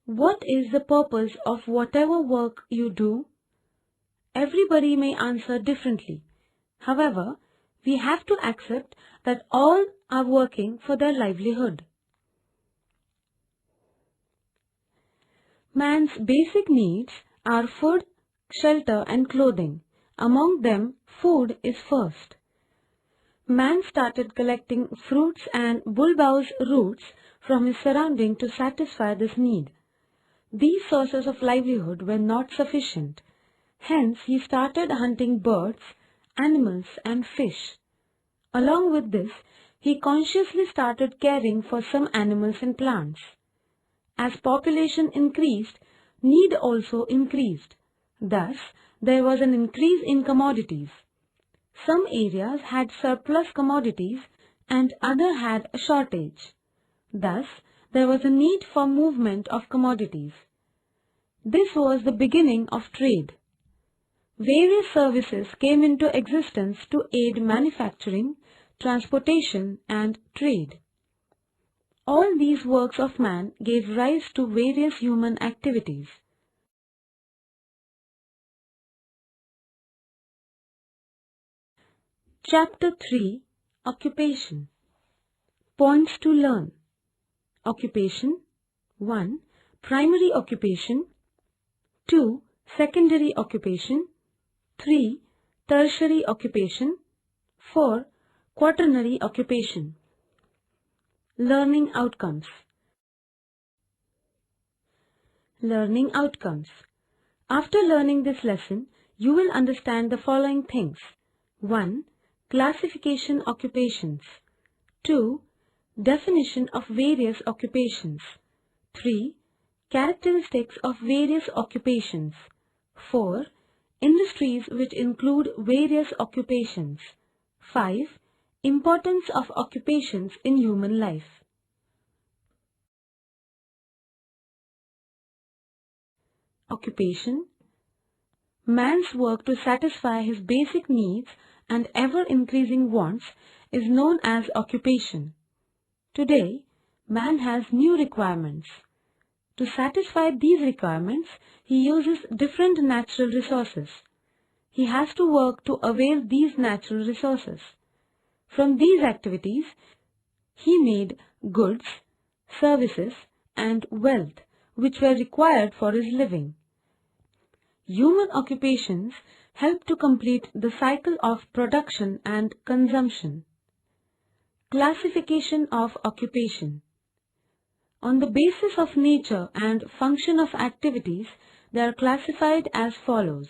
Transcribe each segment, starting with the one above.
What is the purpose of whatever work you do? Everybody may answer differently. However, we have to accept that all are working for their livelihood. Man's basic needs are food, shelter and clothing. Among them, food is first. Man started collecting fruits and bulbous roots from his surrounding to satisfy this need. These sources of livelihood were not sufficient. Hence, he started hunting birds, animals and fish. Along with this, he consciously started caring for some animals and plants. As population increased, need also increased. Thus, there was an increase in commodities. Some areas had surplus commodities and others had a shortage. Thus, there was a need for movement of commodities. This was the beginning of trade. Various services came into existence to aid manufacturing, transportation and trade. All these works of man gave rise to various human activities. Chapter 3 Occupation. Points to learn. Occupation 1. Primary occupation 2. Secondary occupation 3. Tertiary occupation 4. Quaternary occupation. Learning outcomes. Learning outcomes. After learning this lesson, you will understand the following things. 1. Classification occupations. 2. Definition of various occupations. 3. Characteristics of various occupations. 4. Industries which include various occupations. 5. Importance of occupations in human life. Occupation. Man's work to satisfy his basic needs and ever-increasing wants is known as occupation. Today, man has new requirements. To satisfy these requirements, he uses different natural resources. He has to work to avail these natural resources. From these activities, he made goods, services, and wealth which were required for his living. Human occupations help to complete the cycle of production and consumption. Classification of occupation. On the basis of nature and function of activities, they are classified as follows.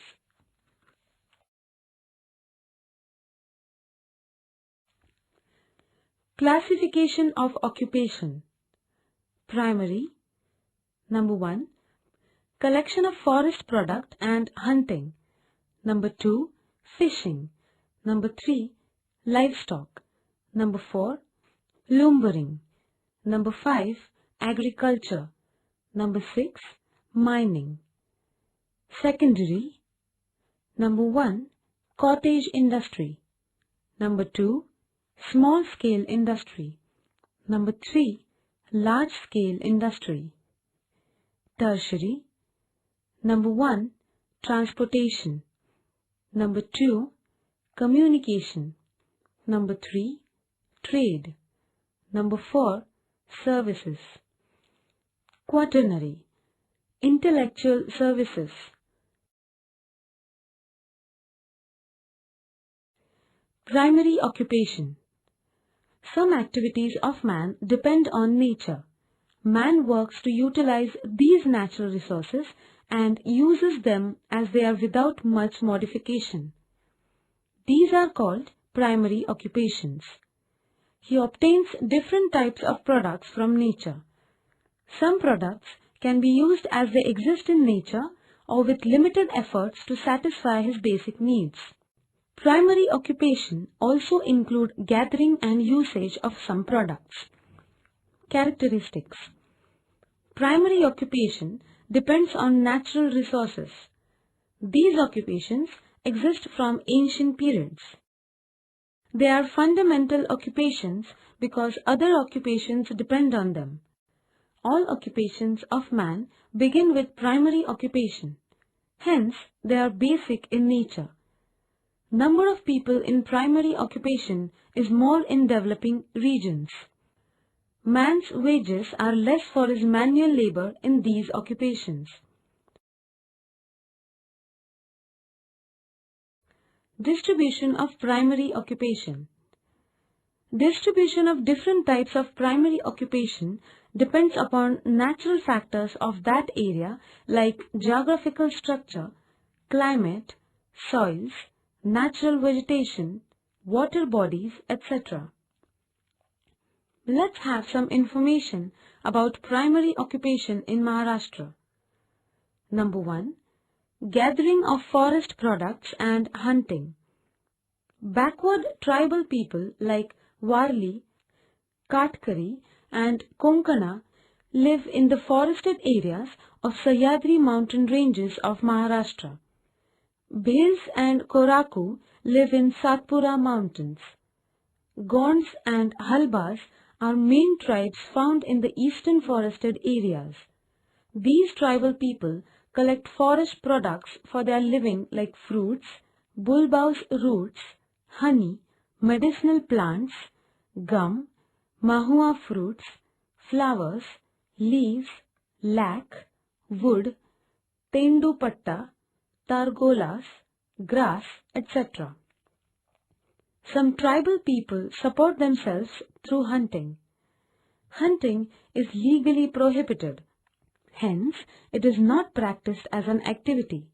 Classification of occupation. Primary. Number 1. Collection of forest product and hunting. Number 2. Fishing. Number 3. Livestock. Number 4. Lumbering. Number 5. Agriculture. Number 6. Mining. Secondary. Number 1. Cottage industry. Number 2. Small scale industry. Number 3. Large scale industry. Tertiary. Number 1. Transportation. Number 2. Communication. Number 3. Trade. Number 4. Services. Quaternary. Intellectual services. Primary occupation. Some activities of man depend on nature. Man works to utilize these natural resources and uses them as they are without much modification. These are called primary occupations. He obtains different types of products from nature. Some products can be used as they exist in nature or with limited efforts to satisfy his basic needs. Primary occupation also include gathering and usage of some products. Characteristics. Primary occupation depends on natural resources. These occupations exist from ancient periods. They are fundamental occupations because other occupations depend on them. all occupations of man begin with primary occupation. Hence, they are basic in nature. Number of people in primary occupation is more in developing regions. Man's wages are less for his manual labor in these occupations. Distribution of primary occupation. Distribution of different types of primary occupation depends upon natural factors of that area like geographical structure, climate, soils, natural vegetation, water bodies, etc. Let's have some information about primary occupation in Maharashtra. Number 1. Gathering of forest products and hunting. Backward tribal people like Warli, Katkari and Konkana live in the forested areas of Sahyadri mountain ranges of Maharashtra. Bhils and Koraku live in Satpura mountains. Gonds and Halbas are main tribes found in the eastern forested areas. These tribal people collect forest products for their living like fruits, bulbous roots, honey, medicinal plants, gum, mahua fruits, flowers, leaves, lac, wood, tendupatta, targolas, grass, etc. Some tribal people support themselves through hunting. Hunting is legally prohibited. Hence, it is not practiced as an activity.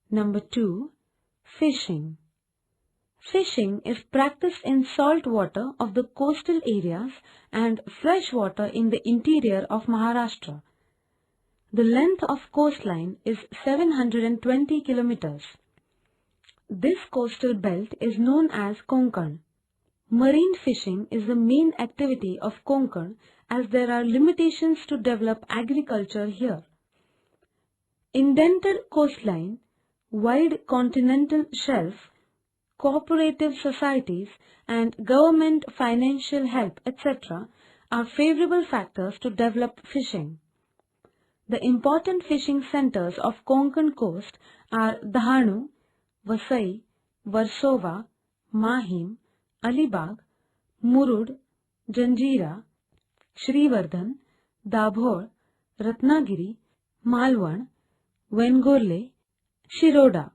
Number 2. Fishing. Fishing is practiced in salt water of the coastal areas and fresh water in the interior of Maharashtra. The length of coastline is 720 kilometers. This coastal belt is known as Konkan. Marine fishing is the main activity of Konkan as there are limitations to develop agriculture here. Indented coastline, wide continental shelf, cooperative societies and government financial help, etc. are favorable factors to develop fishing. The important fishing centers of Konkan coast are Dahanu, Vasai, Versova, Mahim, Alibag, Murud, Janjira, Shrivardhan, Dabhol, Ratnagiri, Malwan, Vengorle, Shiroda.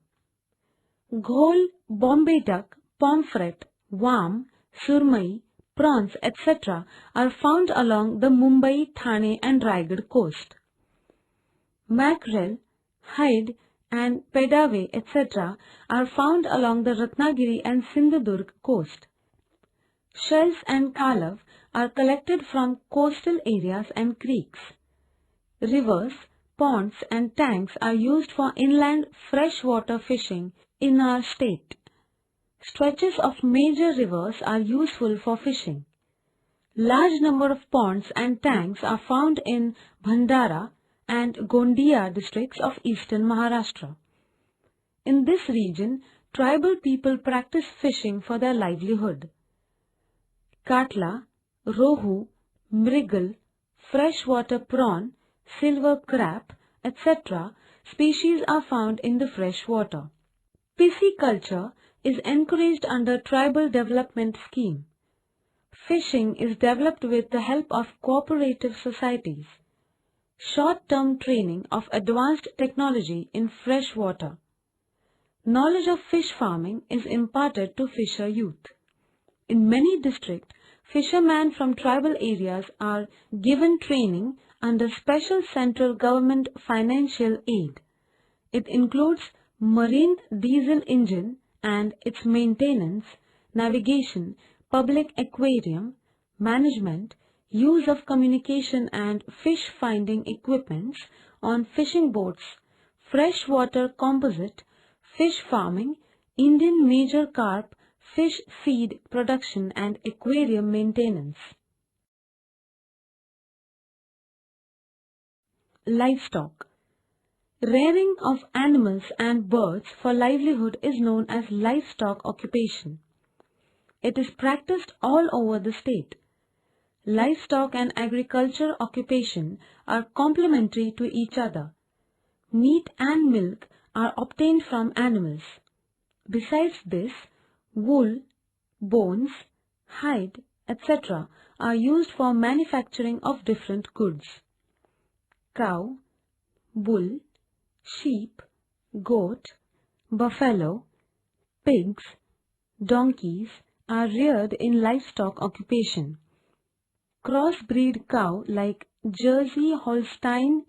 Ghol, Bombay duck, pomfret, worm, surmai, prawns, etc. are found along the Mumbai, Thane and Raigad coast. Mackerel, hide and pedave, etc. are found along the Ratnagiri and Sindhudurg coast. Shells and kalav are collected from coastal areas and creeks. Rivers, ponds and tanks are used for inland freshwater fishing in our state. Stretches of major rivers are useful for fishing. Large number of ponds and tanks are found in Bhandara and Gondia districts of eastern Maharashtra. In this region, tribal people practice fishing for their livelihood. Katla, rohu, mrigal, freshwater prawn, silver crab, etc. species are found in the fresh water. Pisciculture is encouraged under Tribal Development Scheme. Fishing is developed with the help of cooperative societies. Short-term training of advanced technology in fresh water. Knowledge of fish farming is imparted to fisher youth. In many districts, fishermen from tribal areas are given training under special central government financial aid. It includes marine diesel engine and its maintenance, navigation, public aquarium, management, use of communication and fish finding equipments on fishing boats, freshwater composite, fish farming, Indian major carp, fish feed production and aquarium maintenance. Livestock. Rearing of animals and birds for livelihood is known as livestock occupation. It is practiced all over the state. Livestock and agriculture occupation are complementary to each other. Meat and milk are obtained from animals. Besides this, wool, bones, hide, etc. are used for manufacturing of different goods. Cow, bull, sheep, goat, buffalo, pigs, donkeys are reared in livestock occupation. Crossbreed cow like Jersey Holstein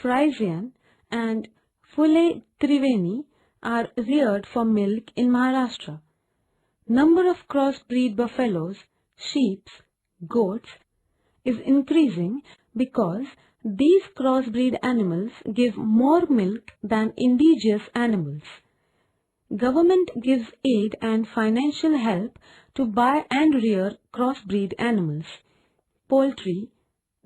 Friesian and Fully Triveni are reared for milk in Maharashtra. Number of crossbreed buffaloes, sheep, goats is increasing because these crossbreed animals give more milk than indigenous animals. Government gives aid and financial help to buy and rear crossbreed animals. Poultry,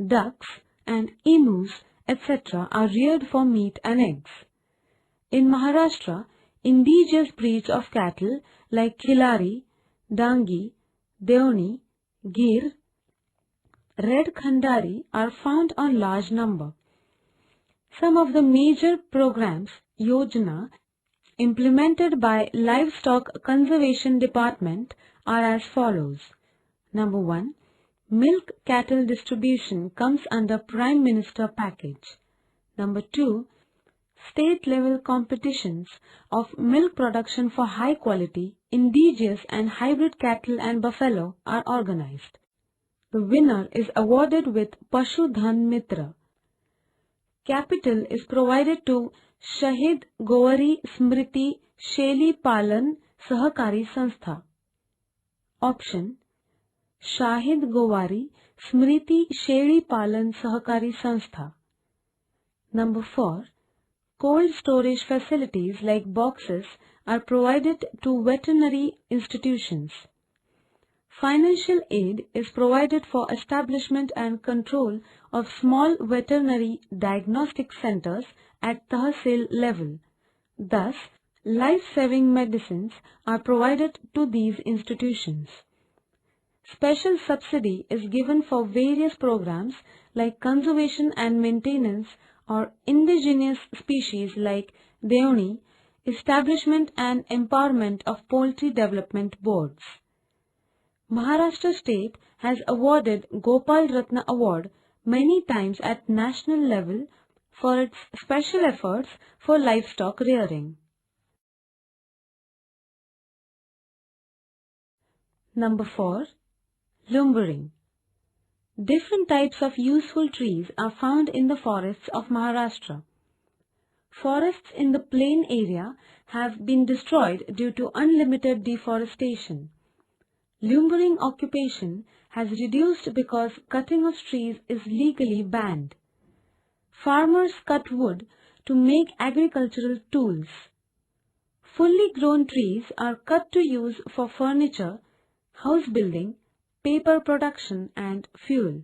ducks and emus, etc. are reared for meat and eggs. In Maharashtra, indigenous breeds of cattle like Khilari, Dangi, Deoni, Gir, Red Khandari are found on large number. Some of the major programs, Yojana, implemented by Livestock Conservation Department are as follows. Number 1. Milk cattle distribution comes under Prime Minister package. Number 2. State-level competitions of milk production for high-quality, indigenous and hybrid cattle and buffalo are organized. The winner is awarded with Pashu Dhan Mitra. Capital is provided to Shahid Gowari Smriti Sheli Palan Sahakari Sanstha. Option: Shahid Gowari Smriti Sheli Palan Sahakari Sanstha. Number 4. Cold storage facilities like boxes are provided to veterinary institutions. Financial aid is provided for establishment and control of small veterinary diagnostic centers at Tahsil level. Thus, life-saving medicines are provided to these institutions. Special subsidy is given for various programs like conservation and maintenance or indigenous species like Deoni, establishment and empowerment of poultry development boards. Maharashtra state has awarded Gopal Ratna Award many times at national level for its special efforts for livestock rearing. Number 4. Lumbering. Different types of useful trees are found in the forests of Maharashtra. Forests in the plain area have been destroyed due to unlimited deforestation. Lumbering occupation has reduced because cutting of trees is legally banned. Farmers cut wood to make agricultural tools. Fully grown trees are cut to use for furniture, house building, paper production and fuel.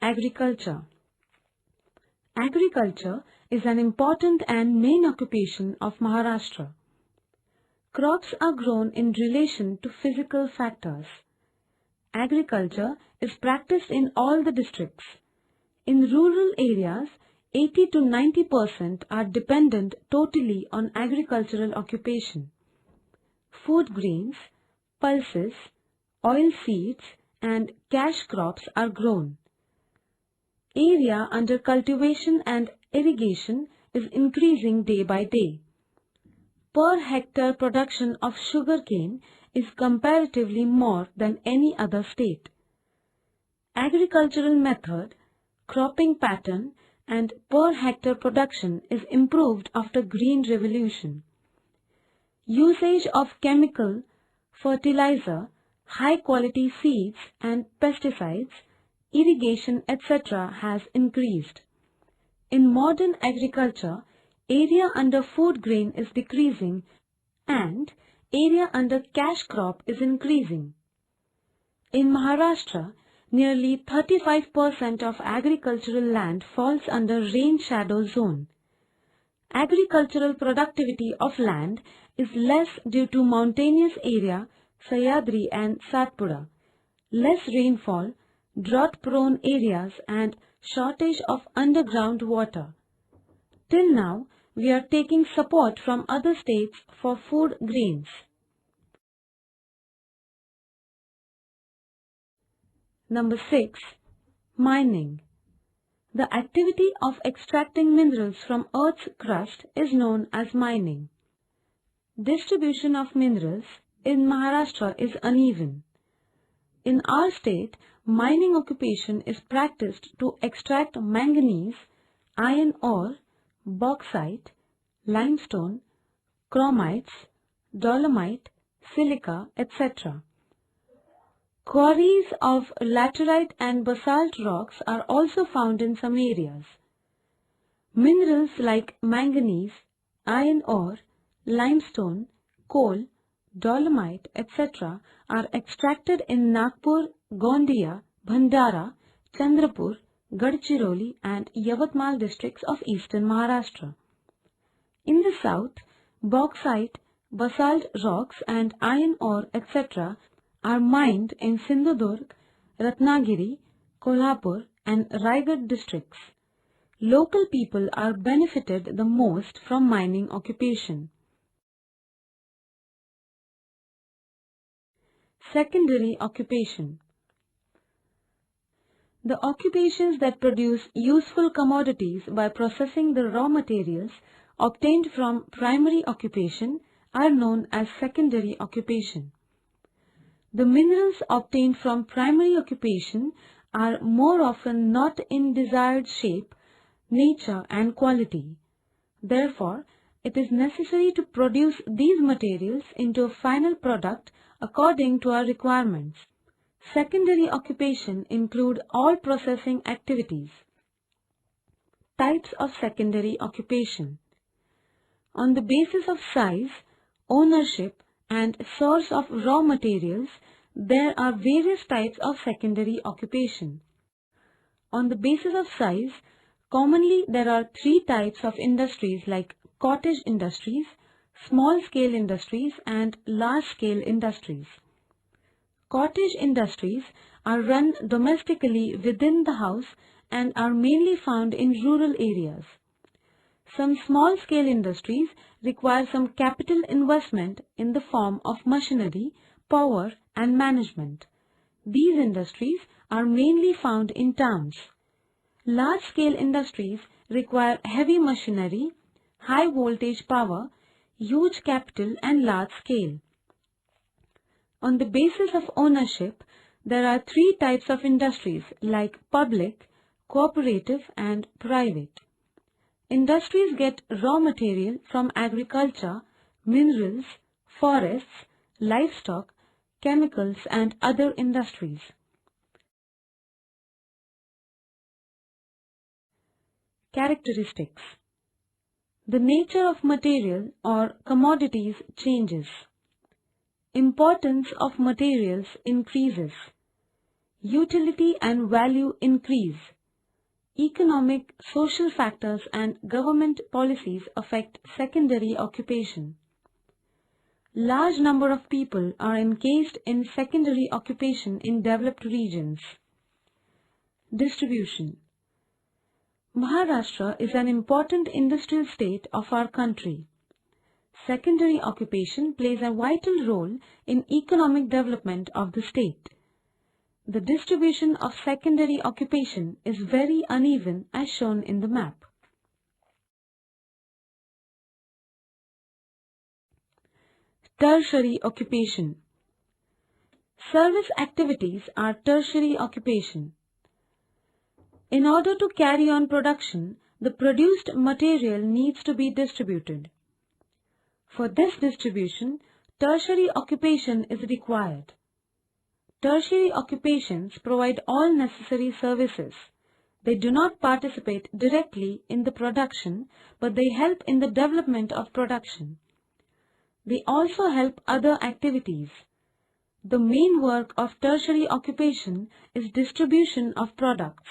Agriculture. Agriculture is an important and main occupation of Maharashtra. Crops are grown in relation to physical factors. Agriculture is practiced in all the districts. In rural areas, 80 to 90% are dependent totally on agricultural occupation. Food grains, pulses, oil seeds and cash crops are grown. Area under cultivation and irrigation is increasing day by day. Per hectare production of sugarcane is comparatively more than any other state. Agricultural method, cropping pattern and per hectare production is improved after Green Revolution. Usage of chemical, fertilizer, high quality seeds and pesticides, irrigation etc. has increased. In modern agriculture, area under food grain is decreasing and area under cash crop is increasing. In Maharashtra, nearly 35% of agricultural land falls under rain shadow zone. Agricultural productivity of land is less due to mountainous area, Sahyadri and Satpura, less rainfall, drought-prone areas and shortage of underground water. Till now, we are taking support from other states for food grains. Number 6. Mining. The activity of extracting minerals from Earth's crust is known as mining. Distribution of minerals in Maharashtra is uneven. In our state, mining occupation is practiced to extract manganese, iron ore, bauxite, limestone, chromites, dolomite, silica, etc. Quarries of laterite and basalt rocks are also found in some areas. Minerals like manganese, iron ore, limestone, coal, dolomite, etc. are extracted in Nagpur, Gondia, Bhandara, Chandrapur, Gadchiroli and Yavatmal districts of eastern Maharashtra. In the south, bauxite, basalt rocks and iron ore, etc. are mined in Sindhudurg, Ratnagiri, Kolhapur and Raigad districts. Local people are benefited the most from mining occupation. Secondary occupation. The occupations that produce useful commodities by processing the raw materials obtained from primary occupation are known as secondary occupation. The minerals obtained from primary occupation are more often not in desired shape, nature and quality. Therefore, it is necessary to produce these materials into a final product according to our requirements. Secondary occupation include all processing activities. Types of secondary occupation. On the basis of size, ownership and source of raw materials, there are various types of secondary occupation. On the basis of size, commonly there are three types of industries like cottage industries, small-scale industries and large-scale industries. Cottage industries are run domestically within the house and are mainly found in rural areas. Some small-scale industries require some capital investment in the form of machinery, power and management. These industries are mainly found in towns. Large-scale industries require heavy machinery, high voltage power, huge capital and large scale. On the basis of ownership, there are three types of industries like public, cooperative and private. Industries get raw material from agriculture, minerals, forests, livestock, chemicals and other industries. Characteristics. The nature of material or commodities changes. Importance of materials increases. Utility and value increase. Economic, social factors and government policies affect secondary occupation. Large number of people are engaged in secondary occupation in developed regions. Distribution. Maharashtra is an important industrial state of our country. Secondary occupation plays a vital role in economic development of the state. The distribution of secondary occupation is very uneven as shown in the map. Tertiary occupation. Service activities are tertiary occupation. In order to carry on production, the produced material needs to be distributed. For this distribution, tertiary occupation is required. Tertiary occupations provide all necessary services. They do not participate directly in the production, but they help in the development of production. They also help other activities. The main work of tertiary occupation is distribution of products.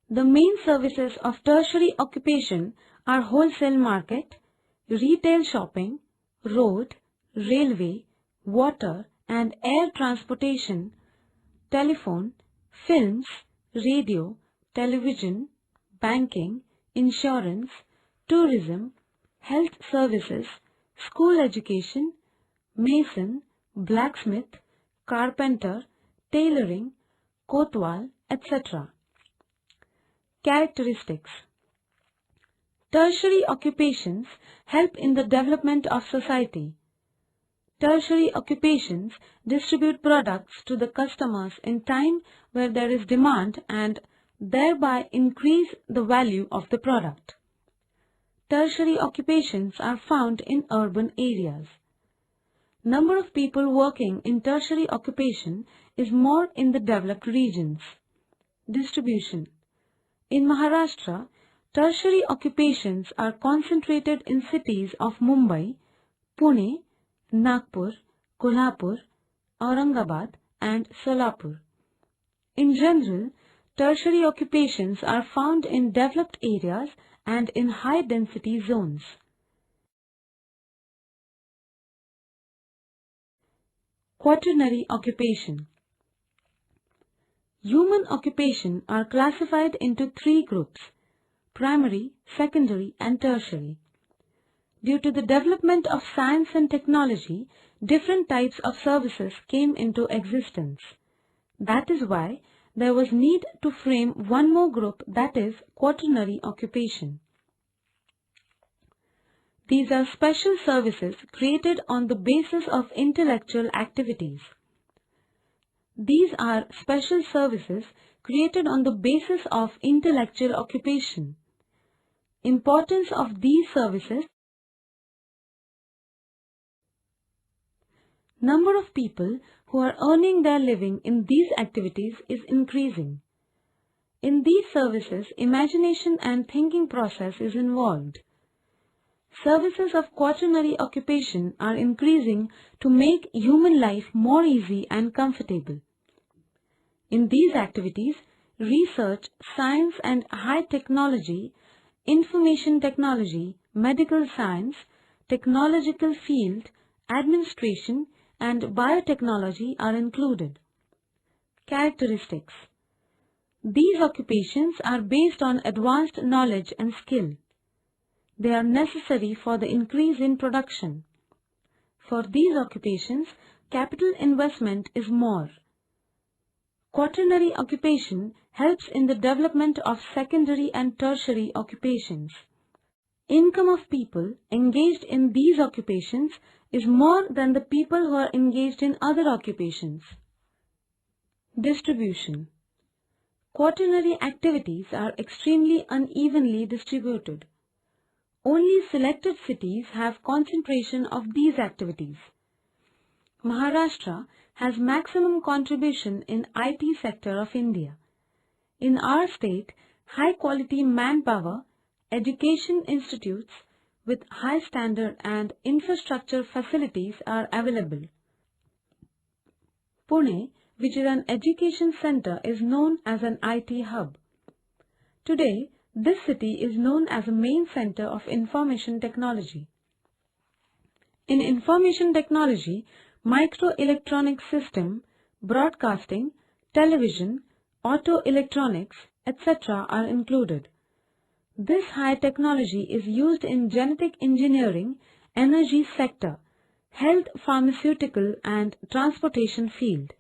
The main services of tertiary occupation are wholesale market, retail shopping, road, railway, water and air transportation, telephone, films, radio, television, banking, insurance, tourism, health services, school education, mason, blacksmith, carpenter, tailoring, kotwal, etc. Characteristics. Tertiary occupations help in the development of society. Tertiary occupations distribute products to the customers in time where there is demand and thereby increase the value of the product. Tertiary occupations are found in urban areas. Number of people working in tertiary occupation is more in the developed regions. Distribution. In Maharashtra, tertiary occupations are concentrated in cities of Mumbai, Pune, Nagpur, Kolhapur, Aurangabad and Solapur. In general, tertiary occupations are found in developed areas and in high-density zones. Quaternary occupation. Human occupation are classified into three groups: primary, secondary and tertiary. Due to the development of science and technology, different types of services came into existence. That is why there was need to frame one more group, that is quaternary occupation. These are special services created on the basis of intellectual activities. These are special services created on the basis of intellectual occupation. Importance of these services. Number of people who are earning their living in these activities is increasing. In these services, imagination and thinking process is involved. Services of quaternary occupation are increasing to make human life more easy and comfortable. In these activities, research, science and high technology, information technology, medical science, technological field, administration and biotechnology are included. Characteristics. These occupations are based on advanced knowledge and skill. They are necessary for the increase in production. For these occupations, capital investment is more. Quaternary occupation helps in the development of secondary and tertiary occupations. Income of people engaged in these occupations is more than the people who are engaged in other occupations. Distribution. Quaternary activities are extremely unevenly distributed. Only selected cities have concentration of these activities. Maharashtra has maximum contribution in IT sector of India. In our state, high quality manpower, education institutes with high standard and infrastructure facilities are available. Pune, which is an education center, is known as an IT hub. Today, this city is known as a main center of information technology. In information technology, microelectronic system, broadcasting, television, auto electronics, etc. are included. This high technology is used in genetic engineering, energy sector, health, pharmaceutical and transportation field.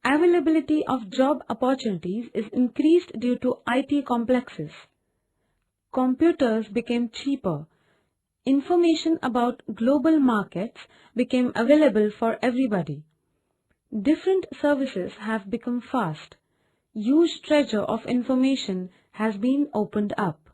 Availability of job opportunities is increased due to IT complexes. Computers became cheaper. Information about global markets became available for everybody. Different services have become fast. Huge treasure of information has been opened up.